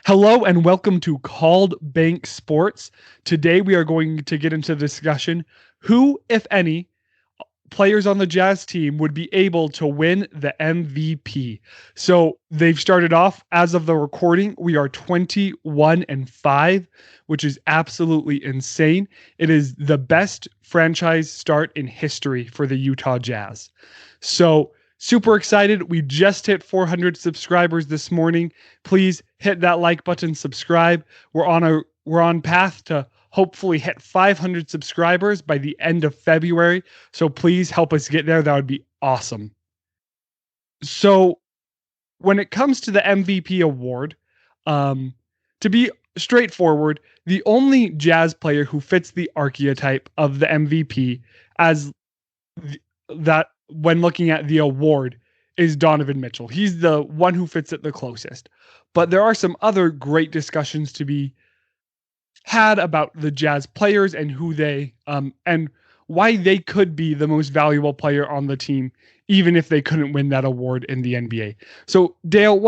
Hello and welcome to Called Bank Sports. Today we are going to get into the discussion who, if any, players on the Jazz team would be able to win the MVP. So they've started off as of the recording. We are 21-5, which is absolutely insane. It is the best franchise start in history for the Utah Jazz. So super excited. We just hit 400 subscribers this morning. Please hit that like button, subscribe. We're on path to hopefully hit 500 subscribers by the end of February. So please help us get there. That would be awesome. So when it comes to the MVP award, to be straightforward, the only Jazz player who fits the archetype of the MVP as that when looking at the award is Donovan Mitchell. He's the one who fits it the closest. But there are some other great discussions to be had about the Jazz players and who they and why they could be the most valuable player on the team, even if they couldn't win that award in the NBA. So Dale,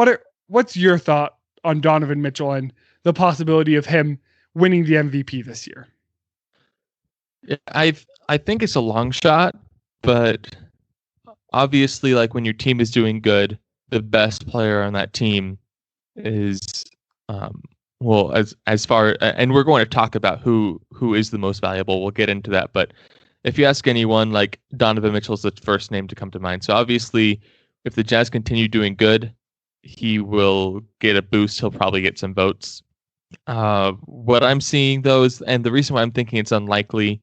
what's your thought on Donovan Mitchell and the possibility of him winning the MVP this year? I think it's a long shot, but obviously, like when your team is doing good, the best player on that team is as far, and we're going to talk about who is the most valuable. We'll get into that, but if you ask anyone, like Donovan Mitchell's the first name to come to mind. So obviously, if the Jazz continue doing good, he will get a boost. He'll probably get some votes. What I'm seeing though is, and the reason why I'm thinking it's unlikely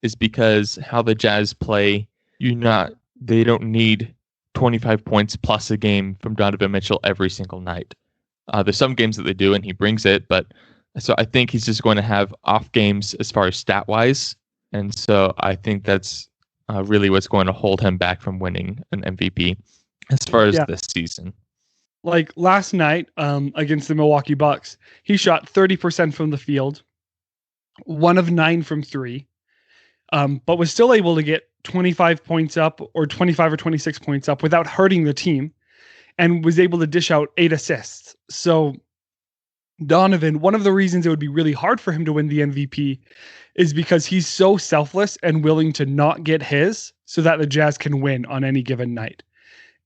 is because how the Jazz play, they don't need 25 points plus a game from Donovan Mitchell every single night. There's some games that they do, and he brings it, but so I think he's just going to have off games as far as stat-wise, and so I think that's really what's going to hold him back from winning an MVP as far as this season. Like last night against the Milwaukee Bucks, he shot 30% from the field, 1 of 9 from 3, but was still able to get 25 points up or 25 or 26 points up without hurting the team, and was able to dish out 8 assists. So Donovan, one of the reasons it would be really hard for him to win the MVP is because he's so selfless and willing to not get his so that the Jazz can win on any given night.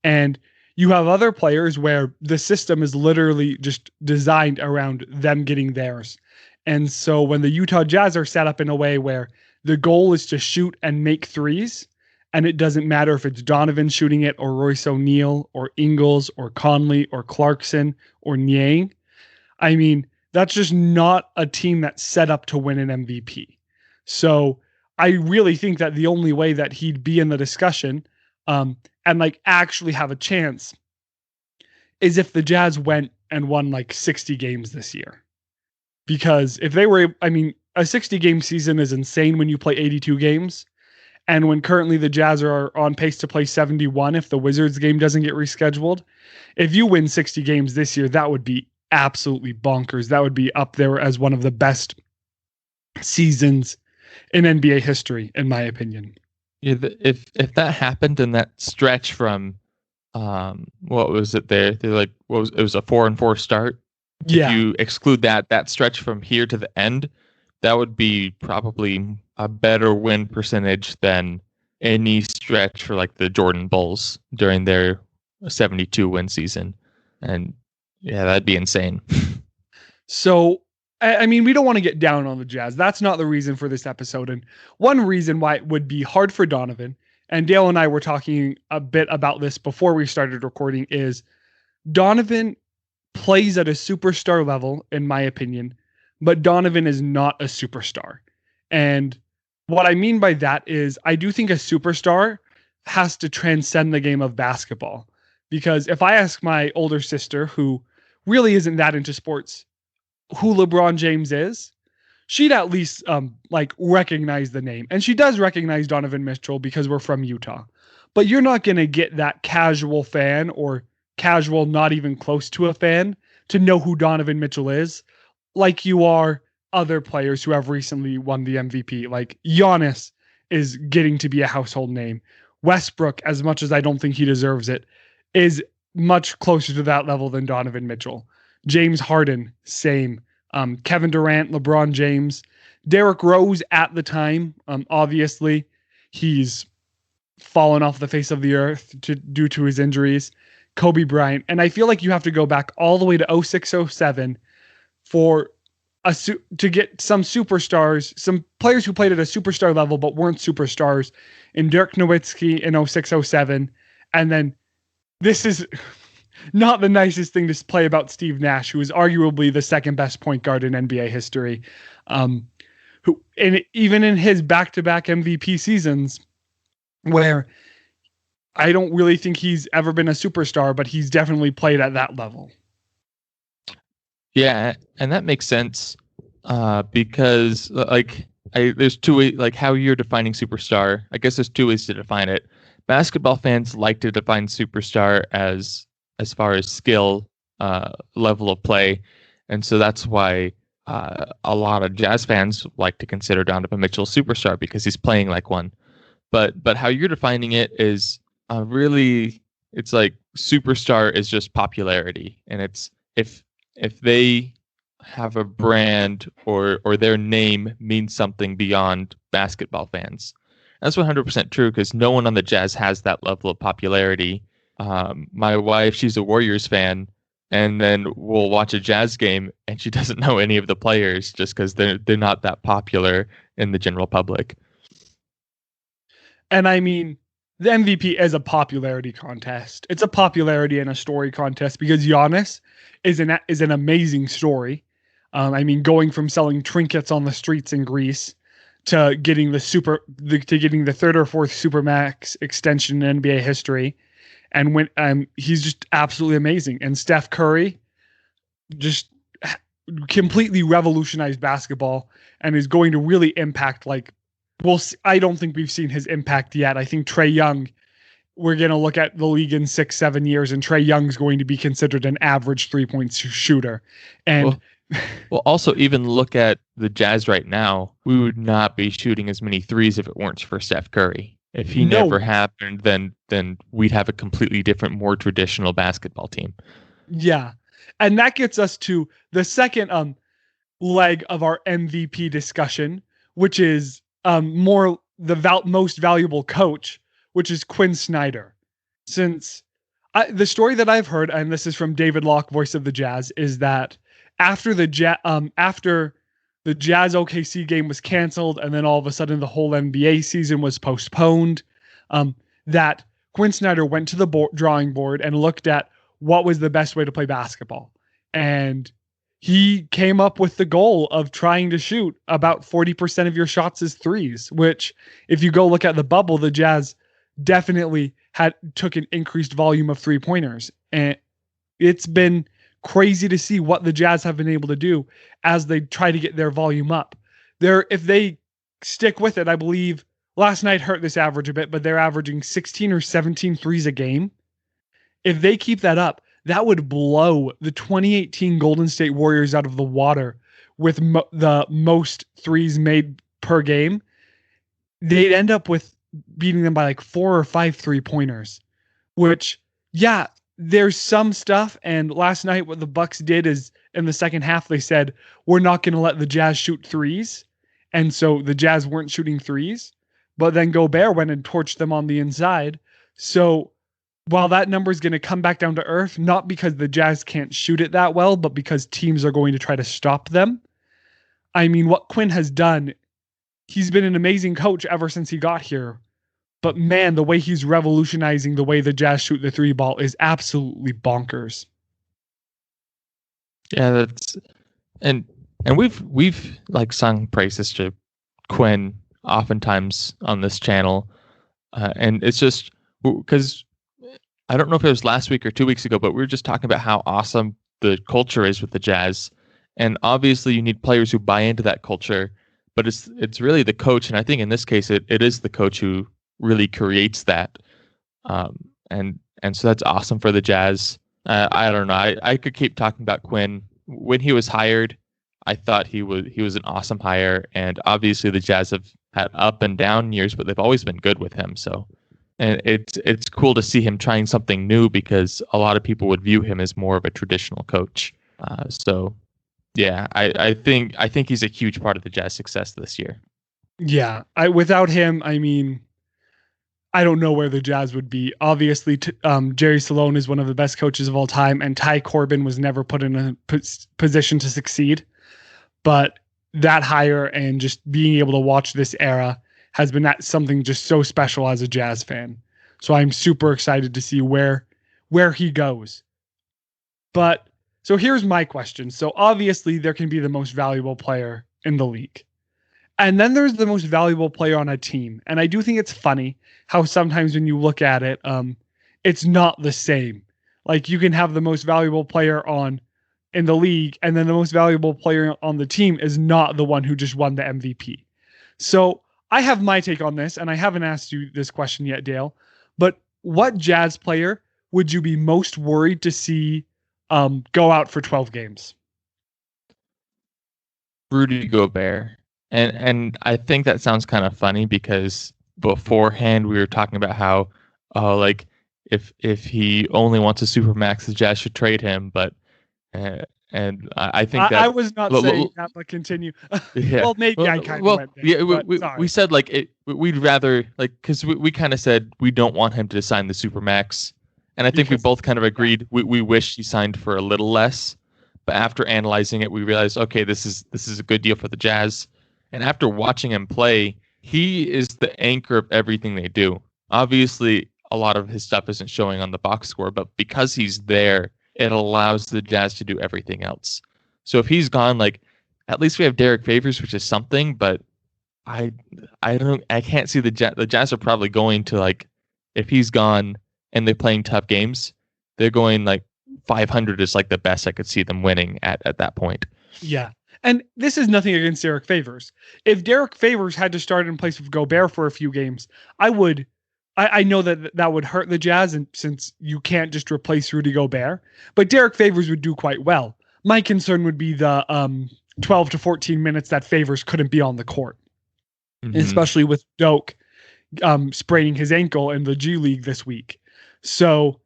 And you have other players where the system is literally just designed around them getting theirs. And so when the Utah Jazz are set up in a way where the goal is to shoot and make threes, and it doesn't matter if it's Donovan shooting it or Royce O'Neal or Ingles or Conley or Clarkson or Niang. I mean, that's just not a team that's set up to win an MVP. So I really think that the only way that he'd be in the discussion and like actually have a chance is if the Jazz went and won like 60 games this year. Because if they were, I mean, a 60 game season is insane when you play 82 games. And when currently the Jazz are on pace to play 71 if the Wizards game doesn't get rescheduled, if you win 60 games this year, that would be absolutely bonkers. That would be up there as one of the best seasons in NBA history, in my opinion. Yeah, if that happened in that stretch from, what was it there? They're like, it was a 4-4 start. Yeah. If you exclude that stretch from here to the end, that would be probably a better win percentage than any stretch for like the Jordan Bulls during their 72 win season. And yeah, that'd be insane. So, I mean, we don't want to get down on the Jazz. That's not the reason for this episode. And one reason why it would be hard for Donovan, and Dale and I were talking a bit about this before we started recording, is Donovan plays at a superstar level, in my opinion, but Donovan is not a superstar. And what I mean by that is I do think a superstar has to transcend the game of basketball. Because if I ask my older sister, who really isn't that into sports, who LeBron James is, she'd at least like recognize the name. And she does recognize Donovan Mitchell because we're from Utah. But you're not going to get that casual fan or casual, not even close to a fan, to know who Donovan Mitchell is like you are other players who have recently won the MVP. Like Giannis is getting to be a household name. Westbrook, as much as I don't think he deserves it, is much closer to that level than Donovan Mitchell. James Harden, same. Kevin Durant, LeBron James, Derrick Rose at the time. Obviously, he's fallen off the face of the earth due to his injuries. Kobe Bryant. And I feel like you have to go back all the way to 06-07 for to get some superstars, some players who played at a superstar level but weren't superstars, in Dirk Nowitzki in 06-07. And then this is not the nicest thing to play about Steve Nash, who is arguably the second best point guard in NBA history. Who, and even in his back-to-back MVP seasons, where I don't really think he's ever been a superstar, but he's definitely played at that level. Yeah, and that makes sense because there's two ways, like how you're defining superstar. I guess there's two ways to define it. Basketball fans like to define superstar as far as skill, level of play, and so that's why a lot of Jazz fans like to consider Donovan Mitchell a superstar because he's playing like one. But how you're defining it is really, it's like superstar is just popularity, and it's if they have a brand or their name means something beyond basketball fans. That's 100% true because no one on the Jazz has that level of popularity. My wife, she's a Warriors fan, and then we'll watch a Jazz game and she doesn't know any of the players just because they're not that popular in the general public. And I mean, the MVP is a popularity contest. It's a popularity and a story contest because Giannis is an amazing story. I mean, going from selling trinkets on the streets in Greece to getting the third or fourth Supermax extension in NBA history, and when he's just absolutely amazing. And Steph Curry just completely revolutionized basketball and is going to really impact I don't think we've seen his impact yet. I think Trae Young, we're going to look at the league in 6-7 years, and Trae Young's going to be considered an average 3-point shooter. And well, also even look at the Jazz right now. We would not be shooting as many threes if it weren't for Steph Curry. If he never happened, then we'd have a completely different, more traditional basketball team. Yeah. And that gets us to the second leg of our MVP discussion, which is more the most valuable coach, which is Quin Snyder. Since the story that I've heard, and this is from David Locke, voice of the Jazz, is that after the Jazz OKC game was canceled, and then all of a sudden the whole NBA season was postponed, that Quin Snyder went to the drawing board and looked at what was the best way to play basketball. And he came up with the goal of trying to shoot about 40% of your shots as threes, which if you go look at the bubble, the Jazz definitely took an increased volume of 3-pointers. And it's been crazy to see what the Jazz have been able to do as they try to get their volume up. If they stick with it, I believe last night hurt this average a bit, but they're averaging 16 or 17 threes a game. If they keep that up, that would blow the 2018 Golden State Warriors out of the water with the most threes made per game. They'd end up with beating them by like 4 or 5 3-pointers, which, yeah, there's some stuff. And last night what the Bucks did is in the second half, they said, we're not going to let the Jazz shoot threes. And so the Jazz weren't shooting threes, but then Gobert went and torched them on the inside. So while that number is going to come back down to earth, not because the Jazz can't shoot it that well, but because teams are going to try to stop them. I mean, what Quin has done, he's been an amazing coach ever since he got here. But man, the way he's revolutionizing the way the Jazz shoot the 3-ball is absolutely bonkers. Yeah, and we've like sung praises to Quin oftentimes on this channel, and it's just because I don't know if it was last week or 2 weeks ago, but we were just talking about how awesome the culture is with the Jazz, and obviously you need players who buy into that culture, but it's really the coach, and I think in this case it is the coach who really creates that, and so that's awesome for the Jazz. I don't know. I could keep talking about Quin. When he was hired, I thought he was an awesome hire, and obviously the Jazz have had up and down years, but they've always been good with him. So, and it's cool to see him trying something new because a lot of people would view him as more of a traditional coach. So yeah, I think he's a huge part of the Jazz success this year. Yeah, without him, I mean, I don't know where the Jazz would be. Obviously, Jerry Salone is one of the best coaches of all time, and Ty Corbin was never put in a position to succeed. But that hire and just being able to watch this era has been something just so special as a Jazz fan. So I'm super excited to see where he goes. But so here's my question. So obviously there can be the most valuable player in the league. And then there's the most valuable player on a team. And I do think it's funny how sometimes when you look at it, it's not the same. Like you can have the most valuable player in the league, and then the most valuable player on the team is not the one who just won the MVP. So I have my take on this, and I haven't asked you this question yet, Dale. But what Jazz player would you be most worried to see go out for 12 games? Rudy Gobert. And I think that sounds kind of funny because beforehand we were talking about how like if he only wants a supermax, the Jazz should trade him. But and I think that I was not saying that, but continue. Yeah. Well, maybe I kind of went there. Yeah, we said like we'd rather like because we kind of said we don't want him to sign the supermax, and I think we both kind of agreed we wish he signed for a little less. But after analyzing it, we realized okay, this is a good deal for the Jazz. And after watching him play, he is the anchor of everything they do. Obviously, a lot of his stuff isn't showing on the box score, but because he's there, it allows the Jazz to do everything else. So if he's gone, like at least we have Derek Favors, which is something. But I can't see the Jazz are probably going to like if he's gone and they're playing tough games, they're going like 500 is like the best I could see them winning at that point. Yeah. And this is nothing against Derek Favors. If Derek Favors had to start in place of Gobert for a few games, I know that would hurt the Jazz, and since you can't just replace Rudy Gobert, but Derek Favors would do quite well. My concern would be the 12 to 14 minutes that Favors couldn't be on the court, especially with Doak spraining his ankle in the G League this week. So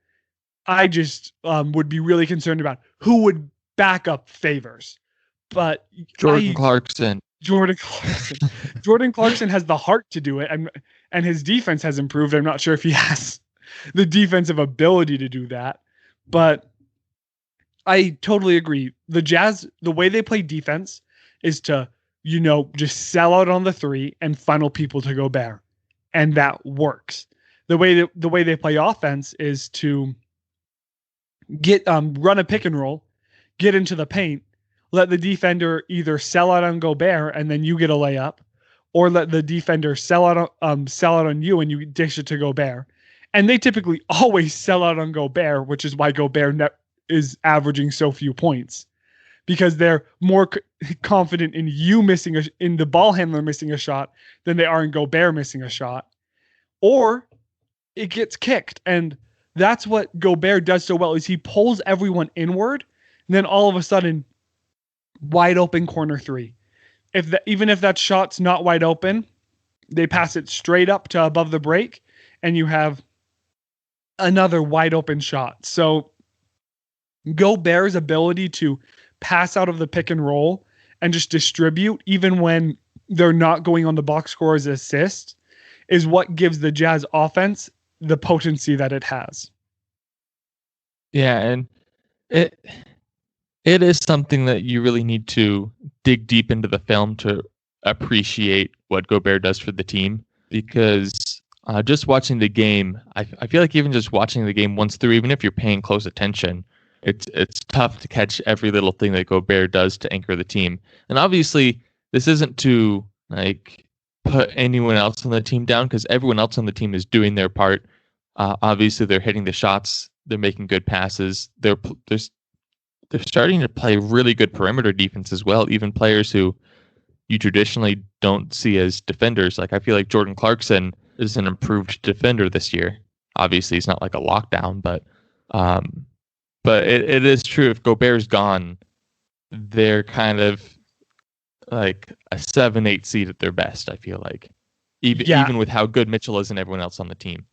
I just would be really concerned about who would back up Favors. But Jordan Clarkson has the heart to do it, and his defense has improved. I'm not sure if he has the defensive ability to do that, but I totally agree. The Jazz, the way they play defense is to, just sell out on the three and funnel people to Gobert, and that works. The way they play offense is to get run a pick and roll, get into the paint, let the defender either sell out on Gobert and then you get a layup, or let the defender sell out on you and you dish it to Gobert. And they typically always sell out on Gobert, which is why Gobert is averaging so few points, because they're more confident in you in the ball handler missing a shot than they are in Gobert missing a shot, or it gets kicked. And that's what Gobert does so well, is he pulls everyone inward, and then all of a sudden, wide open corner three. Even if that shot's not wide open, they pass it straight up to above the break, and you have another wide open shot. So Gobert's ability to pass out of the pick and roll and just distribute, even when they're not going on the box score as assist, is what gives the Jazz offense the potency that it has. Yeah, and it is something that you really need to dig deep into the film to appreciate what Gobert does for the team, because just watching the game, I feel like even just watching the game once through, even if you're paying close attention, it's tough to catch every little thing that Gobert does to anchor the team. And obviously, this isn't to like put anyone else on the team down, because everyone else on the team is doing their part. Obviously, they're hitting the shots, they're making good passes, they're starting to play really good perimeter defense as well, even players who you traditionally don't see as defenders. Like I feel like Jordan Clarkson is an improved defender this year. Obviously, he's not like a lockdown, but it is true. If Gobert's gone, they're kind of like a 7-8 seed at their best, I feel like. Even with how good Mitchell is and everyone else on the team.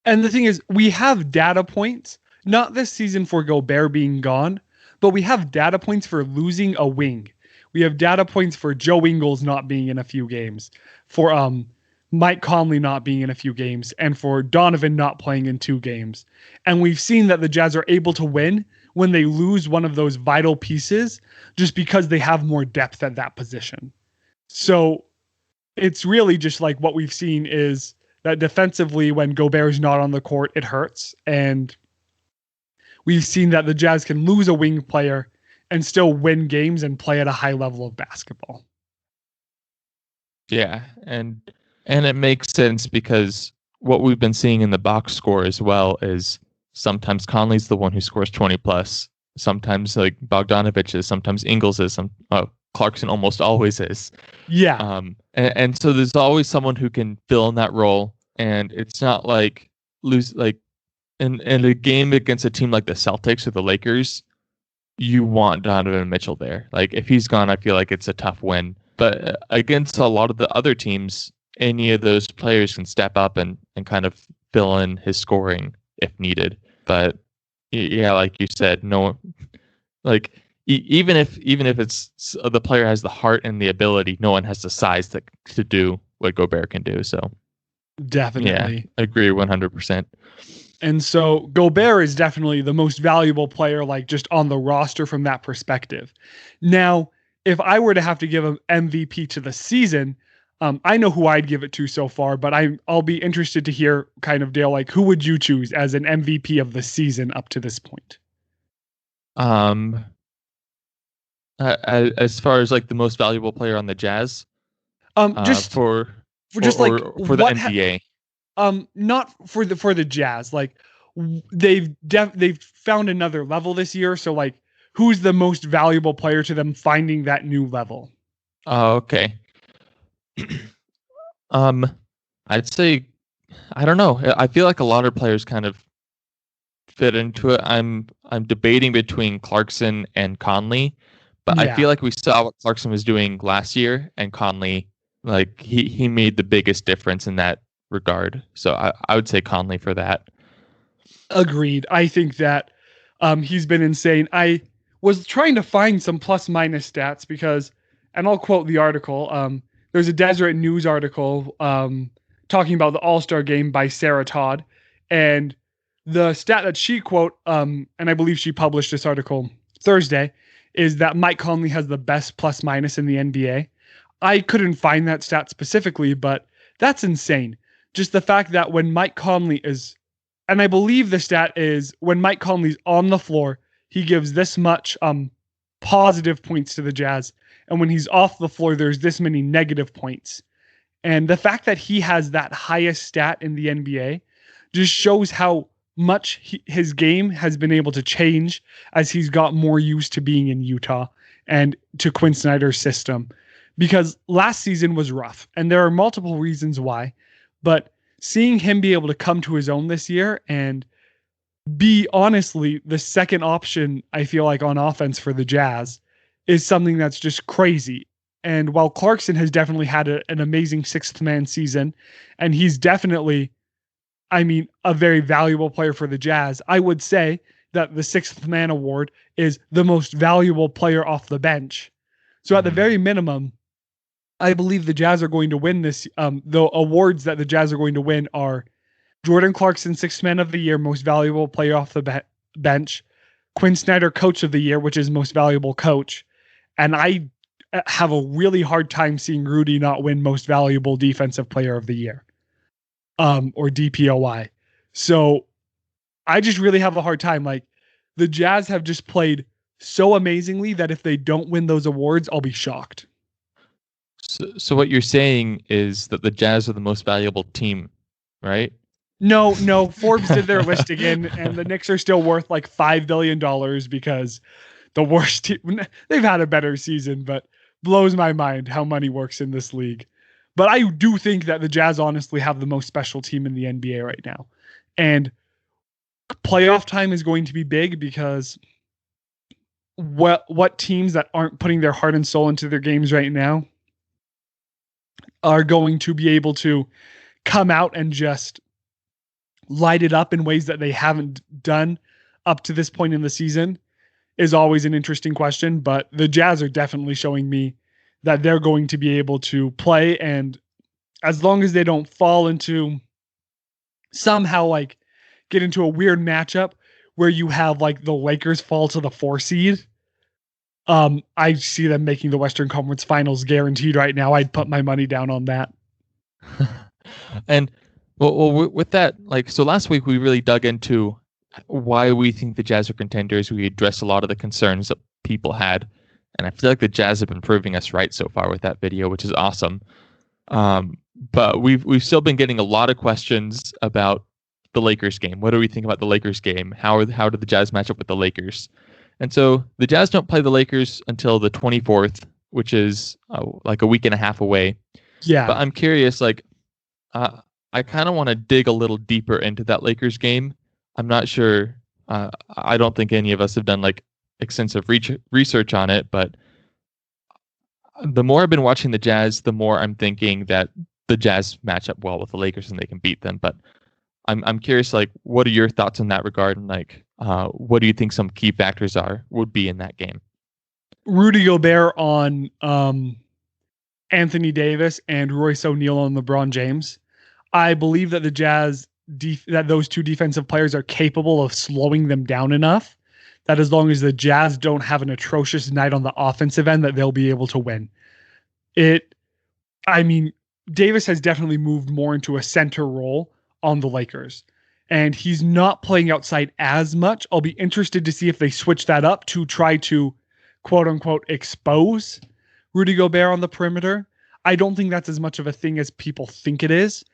And the thing is, we have data points, not this season for Gobert being gone, but we have data points for losing a wing. We have data points for Joe Ingles not being in a few games, for Mike Conley not being in a few games, and for Donovan not playing in 2 games. And we've seen that the Jazz are able to win when they lose one of those vital pieces just because they have more depth at that position. So it's really just like what we've seen is that defensively, when Gobert's not on the court, it hurts. And we've seen that the Jazz can lose a wing player and still win games and play at a high level of basketball. Yeah, and it makes sense because what we've been seeing in the box score as well is sometimes Conley's the one who scores 20 plus. Sometimes like Bogdanovich is, sometimes Ingles is, Clarkson almost always is. Yeah. And so there's always someone who can fill in that role, and it's not like in a game against a team like the Celtics or the Lakers, you want Donovan Mitchell there. Like if he's gone, I feel like it's a tough win. But against a lot of the other teams, any of those players can step up and kind of fill in his scoring if needed. But yeah, like you said, no, like even if it's the player has the heart and the ability, no one has the size to do what Gobert can do. So definitely, yeah, I agree 100%. And so Gobert is definitely the most valuable player, like just on the roster from that perspective. Now, if I were to have to give an MVP to the season, I know who I'd give it to so far, but I'll be interested to hear kind of, Dale, like who would you choose as an MVP of the season up to this point? As far as like the most valuable player on the Jazz, just for the NBA. Not for the Jazz. Like they've found another level this year. So like, who's the most valuable player to them finding that new level? Oh, okay. I'd say, I don't know. I feel like a lot of players kind of fit into it. I'm debating between Clarkson and Conley, but I feel like we saw what Clarkson was doing last year, and Conley, like he made the biggest difference in that regard. So I would say Conley for that. Agreed. I think that he's been insane. I was trying to find some plus minus stats because, and I'll quote the article. There's a Deseret News article talking about the All-Star game by Sarah Todd, and the stat that she quote, and I believe she published this article Thursday, is that Mike Conley has the best plus minus in the NBA. I couldn't find that stat specifically, but that's insane. Just the fact that when Mike Conley is, and I believe the stat is when Mike Conley's on the floor, he gives this much positive points to the Jazz. And when he's off the floor, there's this many negative points. And the fact that he has that highest stat in the NBA just shows how much his game has been able to change as he's got more used to being in Utah and to Quin Snyder's system. Because last season was rough, and there are multiple reasons why. But seeing him be able to come to his own this year and be honestly the second option, I feel like, on offense for the Jazz is something that's just crazy. And while Clarkson has definitely had an amazing sixth man season, and he's definitely, a very valuable player for the Jazz, I would say that the sixth man award is the most valuable player off the bench. So at the very minimum, I believe the Jazz are going to win this. The awards that the Jazz are going to win are Jordan Clarkson, Sixth Man of the Year, Most Valuable Player off the bench, Quin Snyder, Coach of the Year, which is Most Valuable Coach, and I have a really hard time seeing Rudy not win Most Valuable Defensive Player of the Year, or DPOY. So I just really have a hard time. Like the Jazz have just played so amazingly that if they don't win those awards, I'll be shocked. So what you're saying is that the Jazz are the most valuable team, right? No. Forbes did their list again, and the Knicks are still worth like $5 billion because the worst team, they've had a better season, but blows my mind how money works in this league. But I do think that the Jazz honestly have the most special team in the NBA right now. And playoff time is going to be big because what teams that aren't putting their heart and soul into their games right now are going to be able to come out and just light it up in ways that they haven't done up to this point in the season. is always an interesting question, but the Jazz are definitely showing me that they're going to be able to play. And as long as they don't fall into somehow like get into a weird matchup where you have like the Lakers fall to the 4 seed, I see them making the Western Conference Finals guaranteed right now. I'd put my money down on that. And well, with that, like, so last week we really dug into why we think the Jazz are contenders. We addressed a lot of the concerns that people had, and I feel like the Jazz have been proving us right so far with that video, which is awesome. But we've still been getting a lot of questions about the Lakers game. What do we think about the Lakers game? How do the Jazz match up with the Lakers? And so the Jazz don't play the Lakers until the 24th, which is like a week and a half away. Yeah. But I'm curious, like, I kind of want to dig a little deeper into that Lakers game. I'm not sure. I don't think any of us have done like extensive research on it, but the more I've been watching the Jazz, the more I'm thinking that the Jazz match up well with the Lakers and they can beat them. But I'm curious, like, what are your thoughts in that regard? And like, what do you think some key factors would be in that game? Rudy Gobert on Anthony Davis and Royce O'Neal on LeBron James. I believe that the Jazz, that those two defensive players are capable of slowing them down enough that as long as the Jazz don't have an atrocious night on the offensive end, that they'll be able to win. Davis has definitely moved more into a center role on the Lakers, and he's not playing outside as much. I'll be interested to see if they switch that up to try to quote unquote expose Rudy Gobert on the perimeter. I don't think that's as much of a thing as people think it is.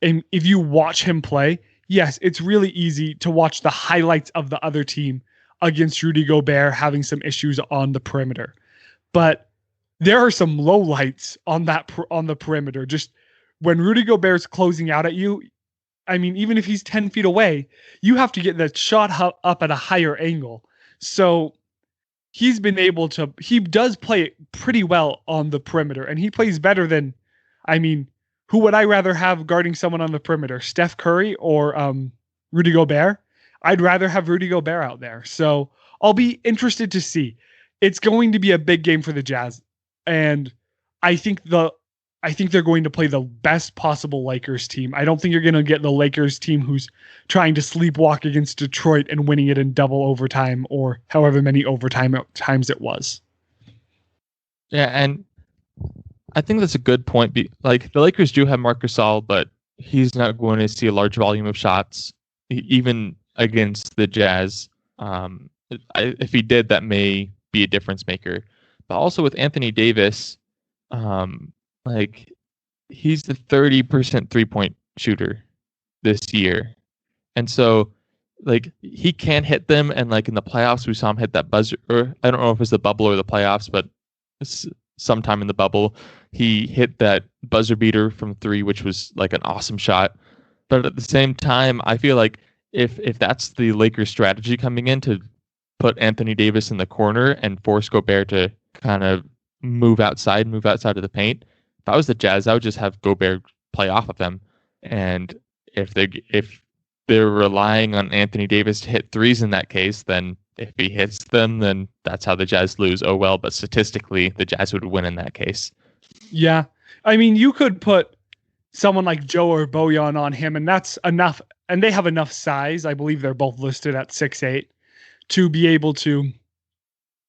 And if you watch him play, yes, it's really easy to watch the highlights of the other team against Rudy Gobert having some issues on the perimeter. But there are some lowlights on the perimeter. Just when Rudy Gobert's closing out at you, I mean, even if he's 10 feet away, you have to get that shot up at a higher angle. So he does play pretty well on the perimeter, and he plays better than, who would I rather have guarding someone on the perimeter, Steph Curry or Rudy Gobert? I'd rather have Rudy Gobert out there. So I'll be interested to see. It's going to be a big game for the Jazz, and I think they're going to play the best possible Lakers team. I don't think you're going to get the Lakers team who's trying to sleepwalk against Detroit and winning it in double overtime or however many overtime times it was. Yeah, and I think that's a good point. Like, the Lakers do have Marc Gasol, but he's not going to see a large volume of shots, even against the Jazz. If he did, that may be a difference maker. But also with Anthony Davis, like, he's the 30% 3-point shooter this year. And so, like, he can hit them. And like in the playoffs, we saw him hit that buzzer, or I don't know if it's the bubble or the playoffs, but sometime in the bubble, he hit that buzzer beater from 3, which was like an awesome shot. But at the same time, I feel like if that's the Lakers strategy coming in, to put Anthony Davis in the corner and force Gobert to kind of move outside of the paint, if I was the Jazz, I would just have Gobert play off of them. And if they're relying on Anthony Davis to hit threes in that case, then if he hits them, then that's how the Jazz lose. Oh well, but statistically, the Jazz would win in that case. Yeah. I mean, you could put someone like Joe or Bojan on him, and that's enough. And they have enough size. I believe they're both listed at 6'8" to be able to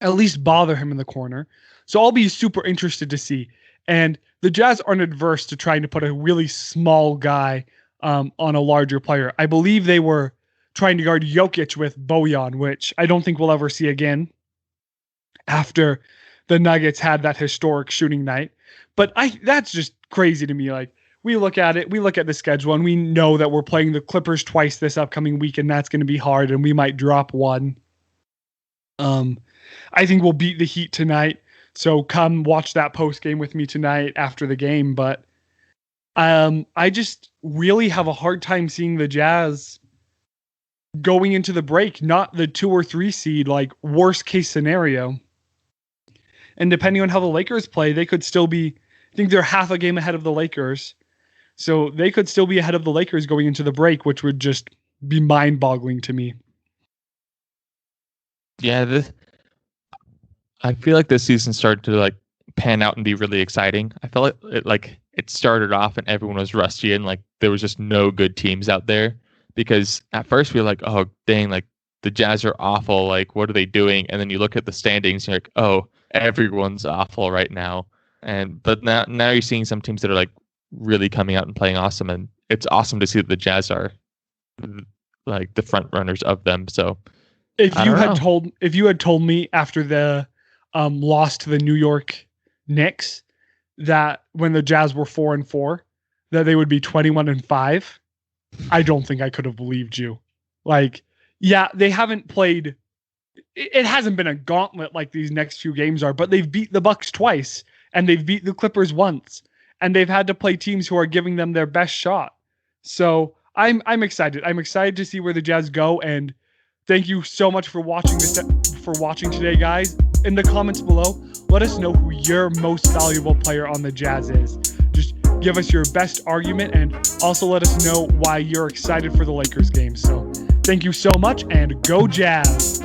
at least bother him in the corner. So I'll be super interested to see. And the Jazz aren't adverse to trying to put a really small guy on a larger player. I believe they were trying to guard Jokic with Bojan, which I don't think we'll ever see again after the Nuggets had that historic shooting night. But that's just crazy to me. Like, we look at the schedule, and we know that we're playing the Clippers twice this upcoming week, and that's going to be hard, and we might drop one. I think we'll beat the Heat tonight. So come watch that post game with me tonight after the game. But I just really have a hard time seeing the Jazz going into the break, not the 2 or 3 seed, like worst case scenario. And depending on how the Lakers play, they could still be, I think they're half a game ahead of the Lakers. So they could still be ahead of the Lakers going into the break, which would just be mind boggling to me. Yeah, I feel like this season started to like pan out and be really exciting. I felt like it started off and everyone was rusty and like there was just no good teams out there, because at first we were like, oh dang, like the Jazz are awful, like what are they doing? And then you look at the standings and you're like, oh, everyone's awful right now. But now you're seeing some teams that are like really coming out and playing awesome, and it's awesome to see that the Jazz are like the front runners of them. So if you had told me after the loss to the New York Knicks that when the Jazz were 4-4 that they would be 21-5, I don't think I could have believed you. Like, yeah, they haven't played. It hasn't been a gauntlet like these next few games are, but they've beat the Bucks twice and they've beat the Clippers once, and they've had to play teams who are giving them their best shot. So I'm excited. I'm excited to see where the Jazz go, and thank you so much for watching today, guys. In the comments below, let us know who your most valuable player on the Jazz is. Just give us your best argument, and also let us know why you're excited for the Lakers game. So thank you so much, and go Jazz!